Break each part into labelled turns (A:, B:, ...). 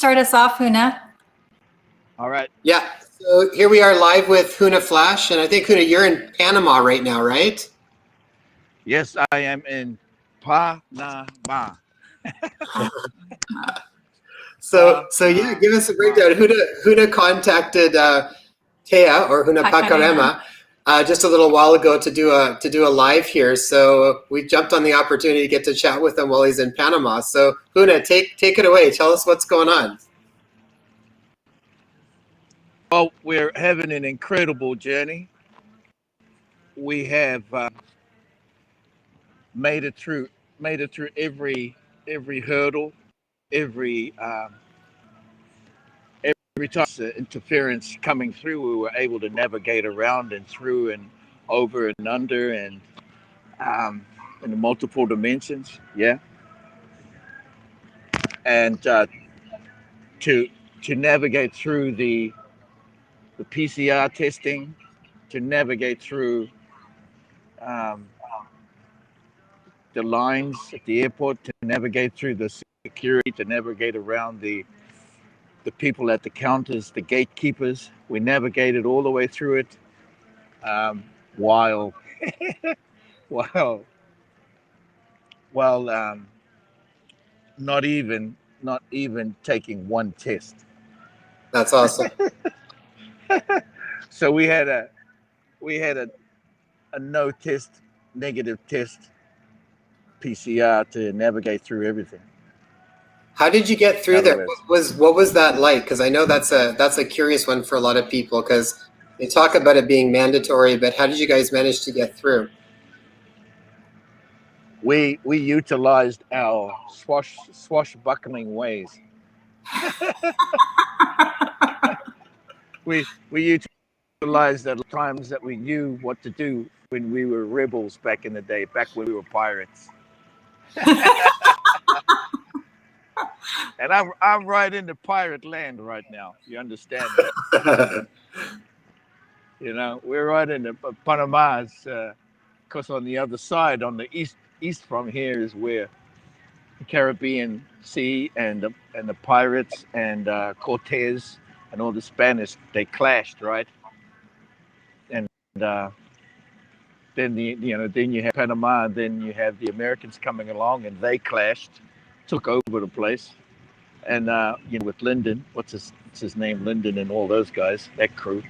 A: start us off, Huna?
B: All right.
C: Yeah. So here we are live with Huna Flash, and I think Huna, you're in Panama right now, right?
B: Yes, I am in Panama.
C: So yeah, give us a breakdown. Huna contacted Tea or Huna Pakarema just a little while ago to do a live here. So we jumped on the opportunity to get to chat with him while he's in Panama. So Huna, take it away. Tell us what's going on.
B: Well, we're having an incredible journey. We have made it through every hurdle, every time interference coming through. We were able to navigate around and through and over and under and in the multiple dimensions. Yeah, and to navigate through the PCR testing, to navigate through the lines at the airport, to navigate through the security, to navigate around the people at the counters, the gatekeepers. We navigated all the way through it while not even taking one test.
C: That's awesome.
B: So we had a no test, negative test PCR to navigate through everything.
C: How did you get through there? What was that like? Because I know that's a curious one for a lot of people, because they talk about it being mandatory, but how did you guys manage to get through?
B: We utilized our swashbuckling ways. we utilized the times that we knew what to do when we were rebels back in the day, back when we were pirates. And I'm right into pirate land right now. You understand that? You know, we're right in the Panama's, because on the other side, on the east from here is where the Caribbean Sea and the pirates and Cortez and all the Spanish, they clashed, right? And then then you have Panama, and then you have the Americans coming along, and they clashed, took over the place. And with Lyndon, what's his name, Lyndon, and all those guys, that crew.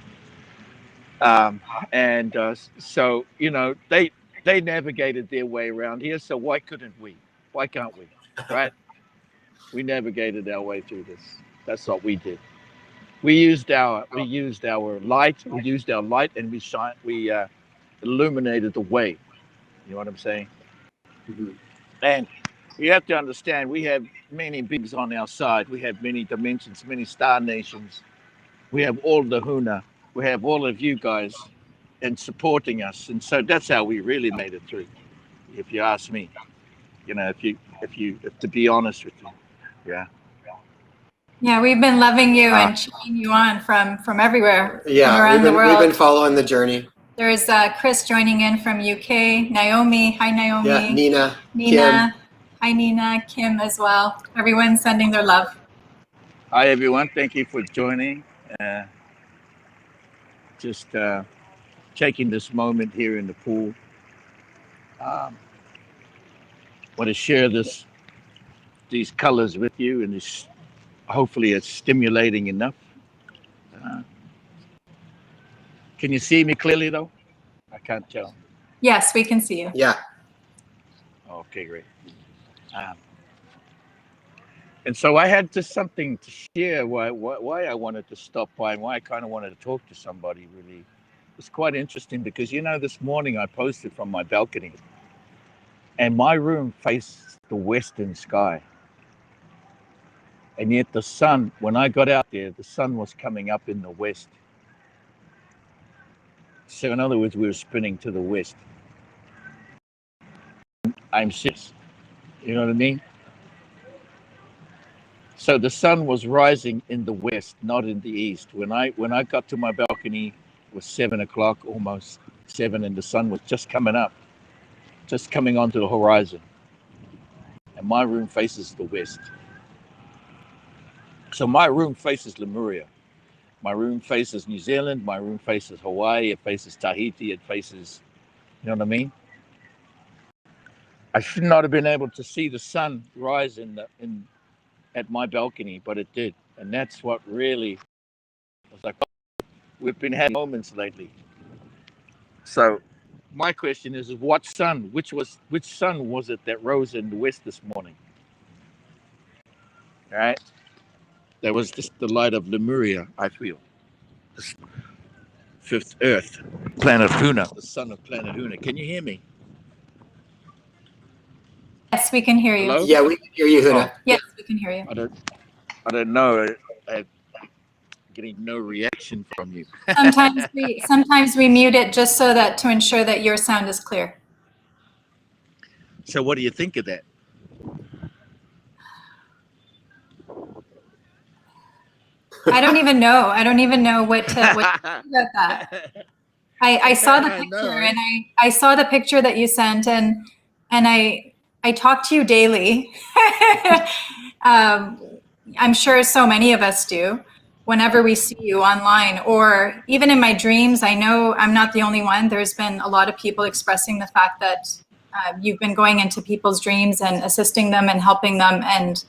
B: So they navigated their way around here. So why couldn't we? Why can't we? Right? We navigated our way through this. That's what we did. We used our light. We used our light, and we illuminated the way. You know what I'm saying? Mm-hmm. And you have to understand, we have many bigs on our side. We have many dimensions, many star nations. We have all the Huna. We have all of you guys and supporting us. And so that's how we really made it through, if you ask me. If to be honest with you. Yeah.
A: Yeah, we've been loving you and cheering you on from everywhere.
C: Yeah,
A: from around the world.
C: We've been following the journey.
A: There's Chris joining in from UK. Naomi, hi Naomi.
C: Yeah, Nina,
A: Kim. Hi Nina, Kim as well. Everyone's sending their love.
B: Hi everyone, thank you for joining. Just taking this moment here in the pool. Want to share these colors with you, and hopefully it's stimulating enough. Can you see me clearly though? I can't tell.
A: Yes, we can see you.
C: Yeah.
B: Okay, great. And so I had just something to share why I wanted to stop by and why I kind of wanted to talk to somebody. Really, it's quite interesting because this morning I posted from my balcony, and my room faced the western sky, and yet the sun, when I got out there, the sun was coming up in the west. So in other words, we were spinning to the west. I'm serious. You know what I mean? So the sun was rising in the west, not in the east. When I got to my balcony, it was 7 o'clock, almost 7, and the sun was just coming up, just coming onto the horizon. And my room faces the west. So my room faces Lemuria. My room faces New Zealand. My room faces Hawaii. It faces Tahiti. It faces, you know what I mean? I should not have been able to see the sun rise at my balcony, but it did. And that's what really was like, we've been having moments lately. So my question is what sun, which sun was it that rose in the west this morning? All right. That was just the light of Lemuria, I feel. The fifth Earth, planet Huna, the son of planet Huna. Can you hear me?
A: Yes, we can hear you.
B: Hello?
C: Yeah, we can hear you, Huna.
A: Yes, we can hear you.
B: I don't know. I'm getting no reaction from you.
A: Sometimes we mute it just so that to ensure that your sound is clear.
B: So what do you think of that?
A: I don't even know what to think about that. I saw the picture and I saw the picture that you sent and I talk to you daily. I'm sure so many of us do whenever we see you online or even in my dreams. I know I'm not the only one. There's been a lot of people expressing the fact that you've been going into people's dreams and assisting them and helping them and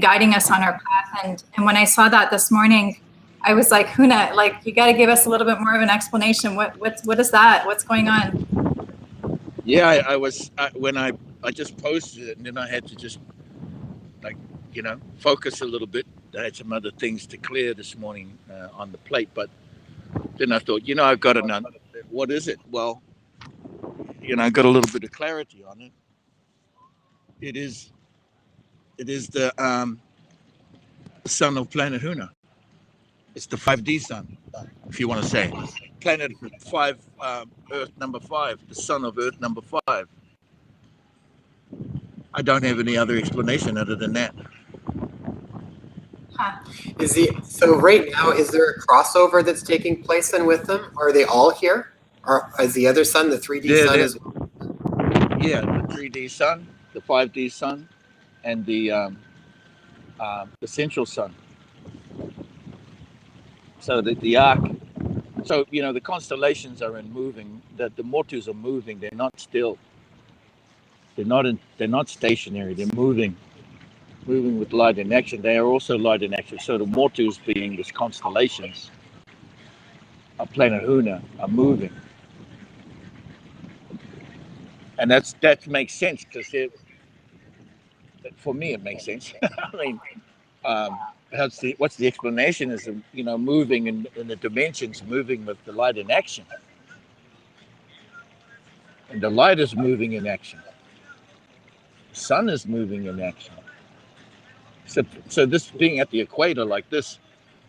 A: guiding us on our path. And when I saw that this morning, I was like, Huna, like, you got to give us a little bit more of an explanation. What is that? What's going on?
B: Yeah, when I just posted it and then I had to just focus a little bit. I had some other things to clear this morning on the plate, but then I thought, I've got to know, what is it? Well, I got a little bit of clarity on it. It is the son of planet Huna. It's the 5D sun, if you want to say. Planet 5, Earth number 5, the son of Earth number 5. I don't have any other explanation other than that.
A: Huh.
C: So right now, is there a crossover that's taking place then with them? Are they all here? Or is the other sun, the 3D sun as well?
B: Yeah, the 3D sun, the 5D sun, and the central sun. So the arc. So the constellations are in moving. That the Motus are moving. They're not still. They're not stationary. They're moving with light in action. They are also light in action. So the Motus, being these constellations of planet Huna, are moving, and that makes sense because for me it makes sense. I mean, what's the explanation? Is moving in the dimensions, moving with the light in action, and the light is moving in action. The sun is moving in action. So this being at the equator like this,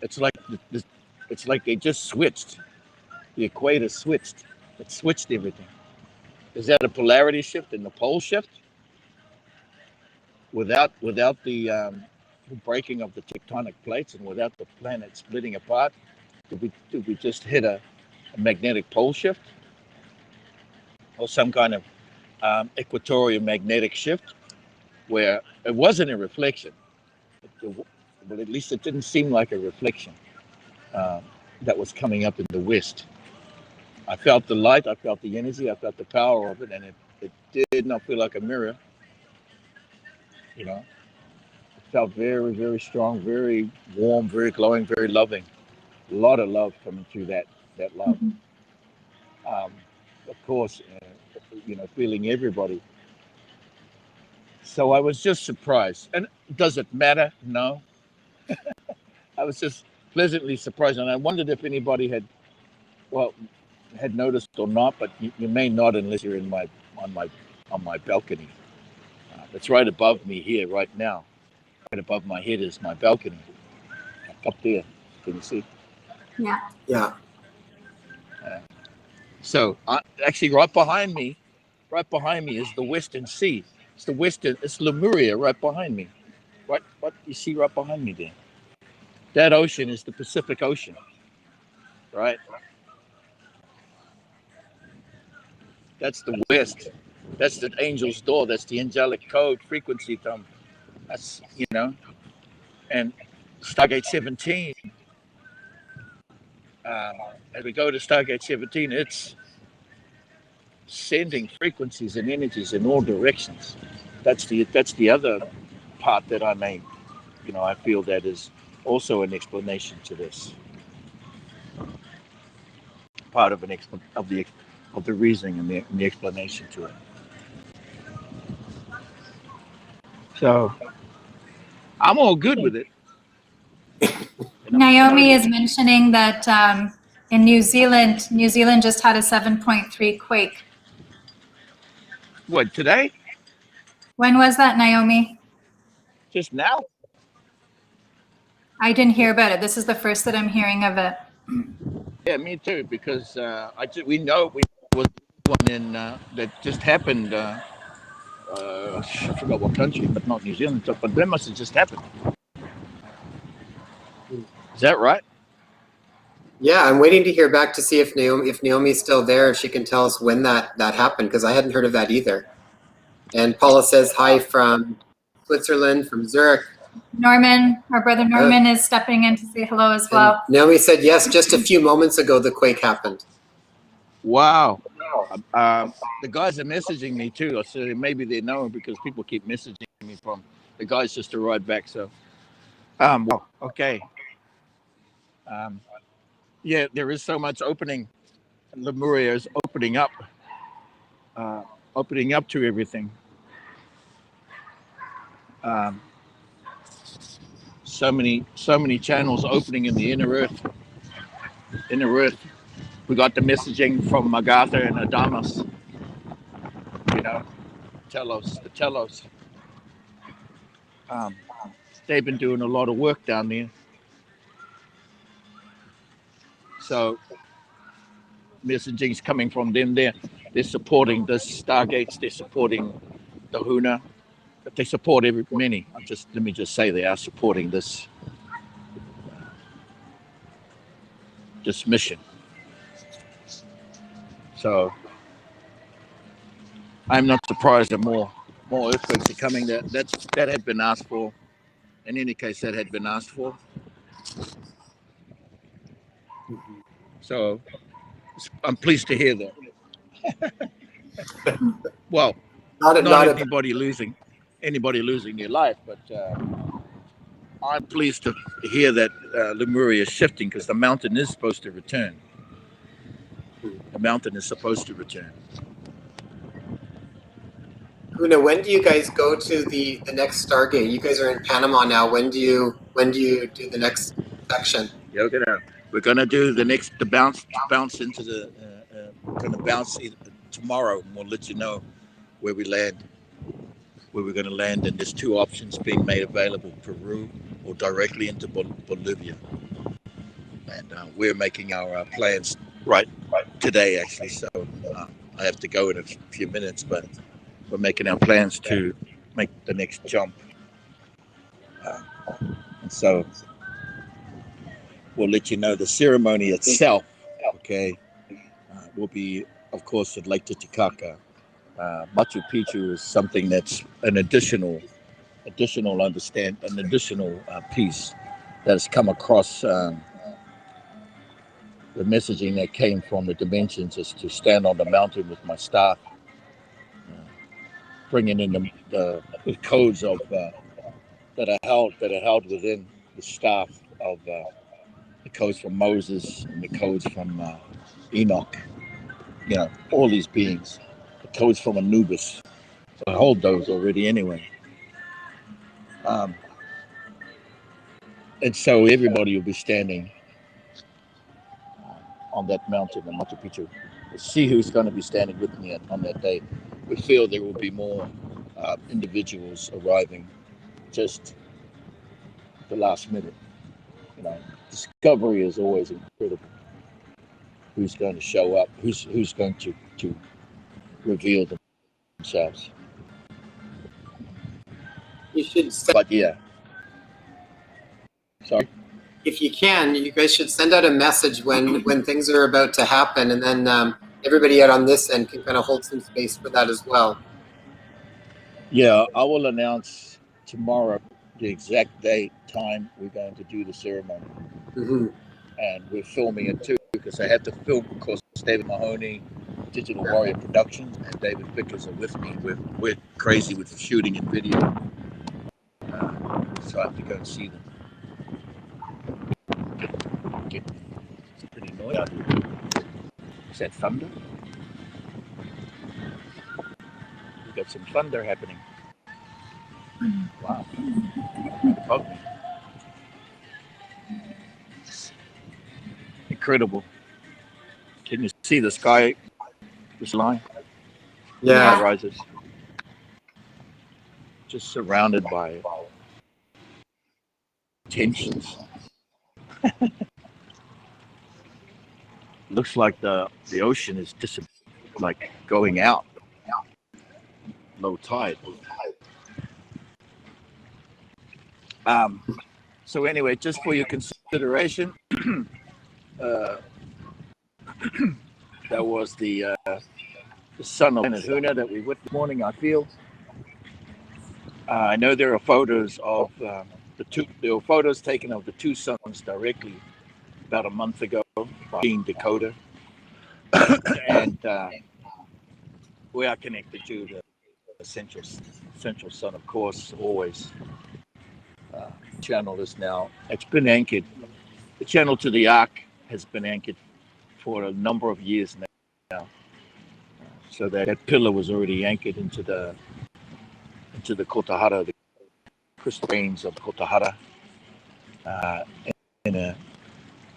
B: it's like they just switched. The equator switched. It switched everything. Is that a polarity shift and the pole shift? Without the breaking of the tectonic plates and without the planet splitting apart, did we just hit a magnetic pole shift or some kind of equatorial magnetic shift where it wasn't a reflection? But at least it didn't seem like a reflection that was coming up in the west. I felt the light, I felt the energy, I felt the power of it, and it did not feel like a mirror. It felt very, very strong, very warm, very glowing, very loving. A lot of love coming through that love. Mm-hmm. Of course, feeling everybody. So I was just surprised. And does it matter? No. I was just pleasantly surprised, and I wondered if anybody had noticed or not, but you may not unless you're on my balcony. It's right above me here right now. Right above my head is my balcony. Up there, can you see?
A: Yeah.
C: Yeah.
B: So actually, right behind me is the Western Sea. It's Lemuria right behind me. What you see right behind me there? That ocean is the Pacific Ocean, right? That's the West. That's the angel's door. That's the angelic code frequency thumb. That's and Stargate 17. As we go to Stargate 17, it's sending frequencies and energies in all directions. That's the other part that I made. I feel that is also an explanation to this. Part of the reasoning and the explanation to it. So I'm all good with it.
A: Naomi is mentioning that in New Zealand just had a 7.3 quake.
B: What, today?
A: When was that, Naomi?
B: Just now?
A: I didn't hear about it. This is the first that I'm hearing of it.
B: Yeah, me too. Because we know was one in that just happened. I forgot what country, but not New Zealand. But that must have just happened. Is that right?
C: Yeah, I'm waiting to hear back to see if Naomi's still there. If she can tell us when that happened, because I hadn't heard of that either. And Paula says hi from Switzerland, from Zurich.
A: Norman, our brother Norman, is stepping in to say hello as well.
C: And Naomi said yes, just a few moments ago the quake happened.
B: Wow. The guys are messaging me too, so maybe they know because people keep messaging me from the guys just arrived back. So, well, okay. Yeah, there is so much opening. Lemuria is opening up to everything. So many channels opening in the inner earth. We got the messaging from Magatha and Adamas. The Telos. They've been doing a lot of work down there. So messaging's coming from them there. They're supporting the Stargates. They're supporting the Huna. They support many. Let me just say they are supporting this mission. So I'm not surprised that more earthquakes are coming. That had been asked for. In any case, that had been asked for. So I'm pleased to hear that. Well, not anybody losing their life, but I'm pleased to hear that Lemuria is shifting because the mountain is supposed to return. The mountain is supposed to return.
C: Huna, when do you guys go to the next Stargate? You guys are in Panama now. When do you do the next section?
B: Yeah, we're gonna do the bounce into the. We're gonna bounce tomorrow, and we'll let you know where we land. Where we're going to land, and there's two options being made available: Peru or directly into Bolivia. And we're making our plans right today, actually. So I have to go in a few minutes, but we're making our plans to make the next jump. And so we'll let you know the ceremony itself. Okay, will be, of course, at Lake Titicaca. Machu Picchu is something that's an additional piece that has come across the messaging that came from the dimensions is to stand on the mountain with my staff, bringing in the codes of that are held within the staff of the codes from Moses and the codes from Enoch. All these beings, the codes from Anubis. So I hold those already anyway. And so everybody will be standing on that mountain in Machu Picchu. We'll see who's going to be standing with me on that day. We feel there will be more individuals arriving just the last minute. Discovery is always incredible. Who's going to show up? Who's going to reveal themselves?
C: You should.
B: But yeah. Sorry.
C: If you can, you guys should send out a message when things are about to happen, and then everybody out on this end can kind of hold some space for that as well.
B: Yeah, I will announce tomorrow the exact date, time we're going to do the ceremony.
C: Mm-hmm.
B: And we're filming it too, because I had to film because David Mahoney, Digital Warrior Productions, and David Vickers are with me. We're crazy with shooting and video. So I have to go and see them. It's pretty noisy out here. Is that thunder? We've got some thunder happening. Wow. Above me. Incredible. Can you see the sky, this line?
C: Yeah.
B: Rises. Just surrounded by tensions. Looks like the ocean is just like going out. Low tide. So anyway, just for your consideration, that was the son of Huna that we witnessed this morning. I feel. I know there are photos of there were photos taken of the two sons directly about a month ago by King Dakota, and we are connected to the central sun, of course, always. Channel is now, it's been anchored. The channel to the Ark has been anchored for a number of years now. So that pillar was already anchored into the Kotahara, the crystal veins of Kotahara.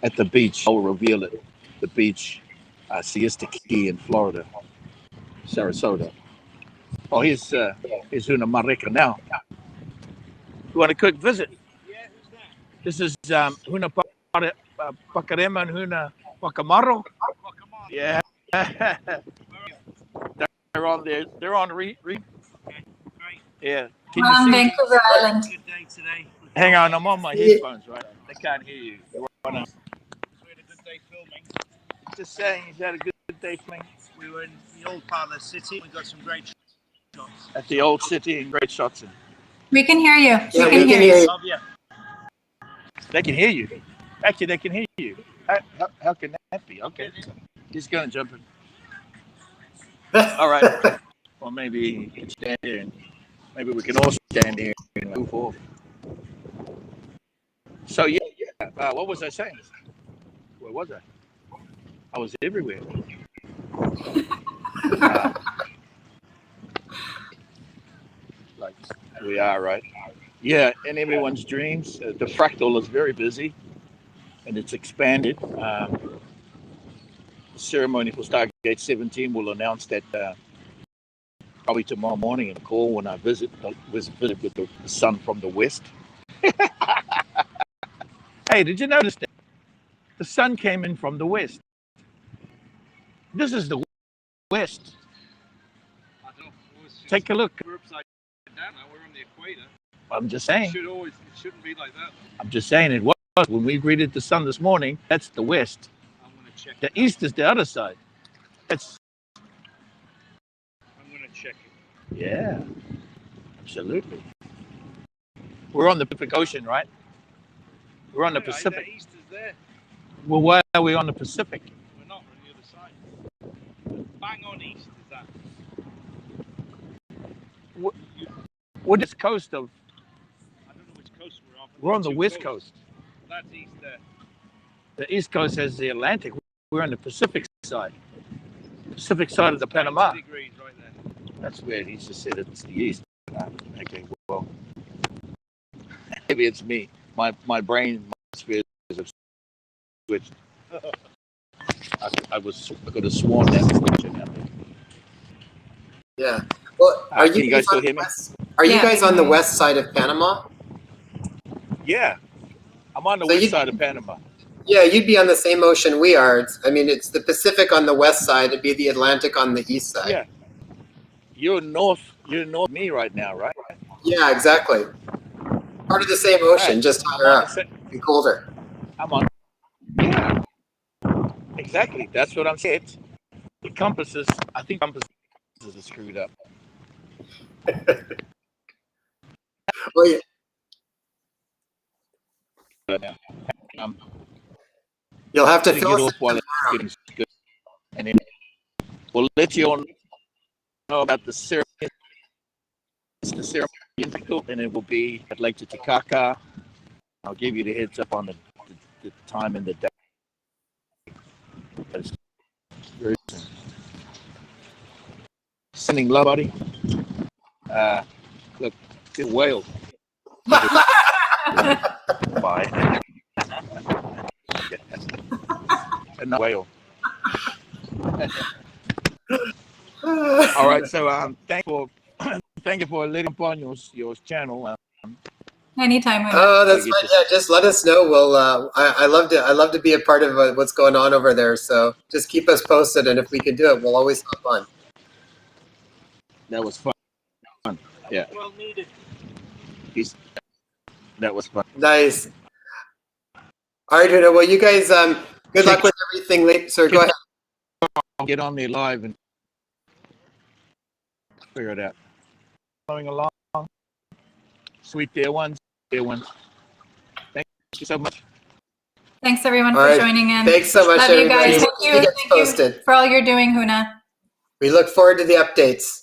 B: At the beach, I'll reveal it. The beach, Siesta Key in Florida, Sarasota. Oh, here's Huna Mauta now. You want a quick visit?
D: Yeah, who's that?
B: This is Huna Pakarema and Huna Wakamaro. Yeah. They're on there. They're on
D: Okay, great.
B: Yeah. Can you see?
A: Vancouver Island.
D: Good day today.
B: Hang on, I'm on my headphones, right? They can't hear you.
D: We had a good day filming.
B: Just saying, he's had a good day filming.
D: We were in the old part of the city. We got some great shots.
B: At the old city and great shots.
A: We can hear you.
C: Yeah,
A: we can hear you.
D: Love you.
B: They can hear you. Actually, they can hear you. How can that be? Okay. He's going to jump in. All right. Well, maybe he can stand here, and maybe we can all stand here and move off. So, yeah. What was I saying? Where was I? I was everywhere. Like we are, right? Yeah, in everyone's dreams. The fractal is very busy, and it's expanded. The ceremony for Stargate 17 will announce that probably tomorrow morning in a call when I visit with the sun from the west. Hey, did you notice that? The sun came in from the west. This is the west.
D: I don't know.
B: Take a look.
D: We're upside down now. We're on the equator.
B: I'm just saying.
D: It shouldn't be like that.
B: I'm just saying it was. When we greeted the sun this morning, that's the west.
D: I'm going to check
B: The east is the other side. That's
D: I'm going to check it.
B: yeah, absolutely. We're on the Pacific Ocean, right? We're on the Pacific.
D: The east is there.
B: Well, why are we on the Pacific?
D: We're not. We're on the other side. Bang on east is that.
B: What is coast of?
D: I don't know which coast we're on.
B: We're on the west coast.
D: That's east there.
B: The east coast has the Atlantic. We're on the Pacific side. Pacific side of the Panama.
D: 90 degrees right there.
B: That's weird. He just said it's the east. Okay, well, maybe it's me. My brain, my spheres have switched. I could have sworn that was switching out there.
C: Yeah. Well, are
B: Can you guys still hear me?
C: Are you
A: Yeah.
C: guys on the west side of Panama?
B: Yeah, I'm on the
C: So
B: west side of Panama.
C: Yeah, you'd be on the same ocean we are. It's the Pacific on the west side. It'd be the Atlantic on the east side.
B: Yeah, you're north of me right now, right?
C: Yeah, exactly. Part of the same ocean,
B: Right.
C: just higher up and colder.
B: I'm on. Yeah, exactly. That's what I'm saying. The compasses, I think compasses are screwed up.
C: Well,
B: now. Um,
C: You'll have to
B: get
C: fill us
B: off while it's getting good, and then we'll let you all know about the ceremony. It's the ceremony, and it will be at Lake Titicaca. I'll give you the heads up on the time and the day. But it's very soon. Sending love, buddy. Look, it's a whale. Bye. And not whale. All right, so thank you for letting upon your channel.
A: Anytime.
C: Oh, that's fine. Yeah, just let us know. We'll. I love to be a part of what's going on over there. So just keep us posted, and if we can do it, we'll always have fun.
B: That was fun. Yeah.
D: Well needed.
B: That was fun.
C: Nice. All right, Huna. Well, you guys, good luck with everything. Sir, go ahead.
B: I'll get on there live and figure it out. Going along. Sweet dear ones. Thank you so much.
A: Thanks everyone
C: All
A: for
C: right.
A: joining in.
C: Thanks so much,
A: Love
C: everybody.
A: you guys. Thank you
C: posted.
A: for all you're doing, Huna.
C: We look forward to the updates.